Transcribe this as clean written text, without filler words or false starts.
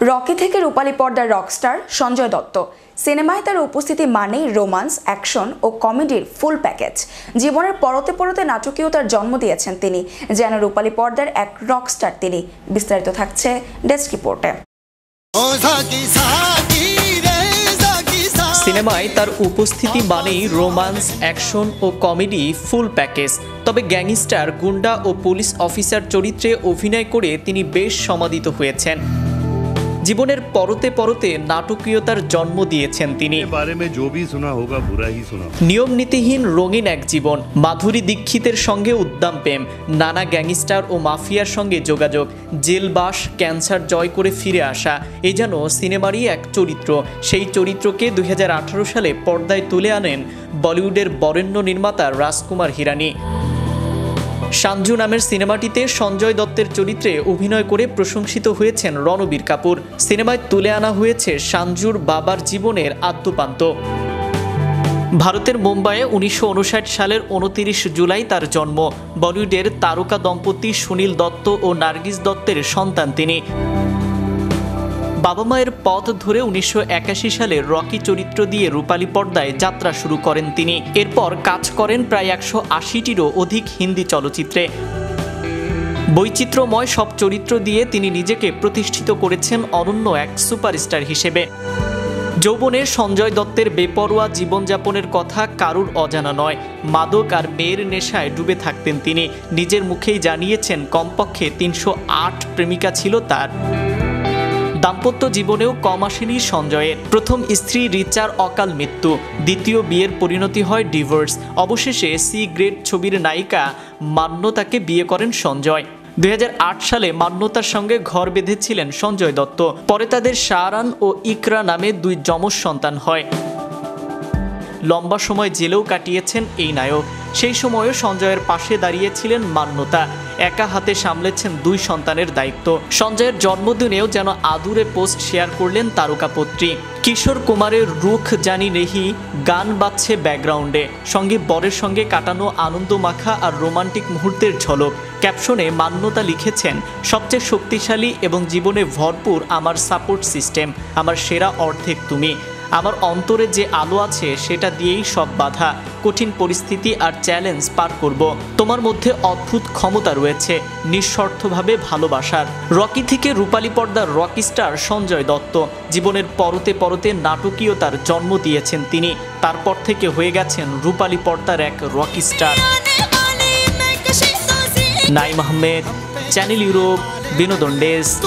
Rocky থেকে রূপালী পর্দার Rockstar Sanjay Dutta সিনেমায় তার উপস্থিতি মানেই রোমান্স, অ্যাকশন ও কমেডির ফুল প্যাকেজ। জীবনের পরতে পরতে নাটকীয়তার জন্ম দিয়েছেন তিনি, যেন রূপালী পর্দার এক রকস্টার তিনি। বিস্তারিত থাকছে ডেস্ক রিপোর্টে। সিনেমায় তার উপস্থিতি মানেই রোমান্স, অ্যাকশন ও কমেডি ফুল প্যাকেজ। তবে গ্যাংস্টার, গুন্ডা ও পুলিশ অফিসার চরিত্রে অভিনয় করে তিনি বেশ সমাদৃত হয়েছেন। জীবনের পরতে পরতে নাটকীয়তার জন্ম দিয়েছেন তিনি। নিয়ম নীতিহীন রঙিন এক জীবন, মাধুরী দীক্ষিতের সঙ্গে উদ্দাম প্রেম, নানা গ্যাংস্টার ও মাফিয়ার সঙ্গে যোগাযোগ, জেলবাস, ক্যান্সার জয় করে ফিরে আসা, এই যেন সিনেমারই এক চরিত্র। সেই চরিত্রকে 2018 সালে পর্দায় তুলে আনেন বলিউডের বরেণ্য নির্মাতা রাজকুমার হিরানি। সাঞ্জু নামের সিনেমাটিতে সঞ্জয় দত্তের চরিত্রে অভিনয় করে প্রশংসিত হয়েছেন রণবীর কাপুর। সিনেমায় তুলে আনা হয়েছে সাঞ্জুর বাবার জীবনের আদ্যোপান্ত। ভারতের মুম্বাইয়ে 1959 সালের 29 জুলাই তার জন্ম। বলিউডের তারকা দম্পতি সুনীল দত্ত ও নার্গিস দত্তের সন্তান তিনি। বাবা মায়ের পথ ধরে 1981 সালে রকি চরিত্র দিয়ে রূপালী পর্দায় যাত্রা শুরু করেন তিনি। এরপর কাজ করেন প্রায় 180টিরও অধিক হিন্দি চলচ্চিত্রে। বৈচিত্র্যময় সব চরিত্র দিয়ে তিনি নিজেকে প্রতিষ্ঠিত করেছেন অনন্য এক সুপারস্টার হিসেবে। যৌবনের সঞ্জয় দত্তের বেপরোয়া জীবনযাপনের কথা কারুর অজানা নয়। মাদক আর মেয়ের নেশায় ডুবে থাকতেন তিনি। নিজের মুখেই জানিয়েছেন কমপক্ষে 308 প্রেমিকা ছিল তার। দাম্পত্য জীবনেও কম আসেনি সঞ্জয়ের। প্রথম স্ত্রী রিচার অকাল মৃত্যু, দ্বিতীয় বিয়ের পরিণতি হয় ডিভোর্স। অবশেষে সি গ্রেড ছবির নায়িকা মান্যতাকে বিয়ে করেন সঞ্জয়। 2008 সালে মান্যতার সঙ্গে ঘর বেঁধেছিলেন সঞ্জয় দত্ত। পরে তাদের শাহরান ও ইকরা নামে 2 যমজ সন্তান হয়। লম্বা সময় জেলেও কাটিয়েছেন এই নায়ক। সেই সময়ও সঞ্জয়ের পাশে দাঁড়িয়েছিলেন মান্যতা। একা হাতে সামলেছেন 2 সন্তানের দায়িত্ব। সঞ্জয়ের জন্মদিনেও যেন আদুরে পোস্ট শেয়ার করলেন তারকাপত্রী। কিশোর কুমারের রুখ জানি নেহি গান বাজছে ব্যাকগ্রাউন্ডে, সঙ্গে বরের সঙ্গে কাটানো আনন্দমাখা আর রোমান্টিক মুহূর্তের ঝলক। ক্যাপশনে মান্যতা লিখেছেন, সবচেয়ে শক্তিশালী এবং জীবনে ভরপুর আমার সাপোর্ট সিস্টেম, আমার সেরা অর্ধেক তুমি। আমার অন্তরে যে আলো আছে সেটা দিয়েই সব বাধা, কঠিন পরিস্থিতি আর চ্যালেঞ্জ পার করব। তোমার মধ্যে অদ্ভুত ক্ষমতা রয়েছে, নিঃস্বার্থভাবে ভালোবাসার। রকি থেকে রূপালী পর্দার রকস্টার সঞ্জয় দত্ত। জীবনের পরতে পরতে নাটকীয়তার জন্ম দিয়েছেন তিনি। তারপর থেকে হয়ে গেছেন রূপালী পর্দার এক Rockstar. Naim Ahmed, channel Europe, বিনোদন ডেস্ক।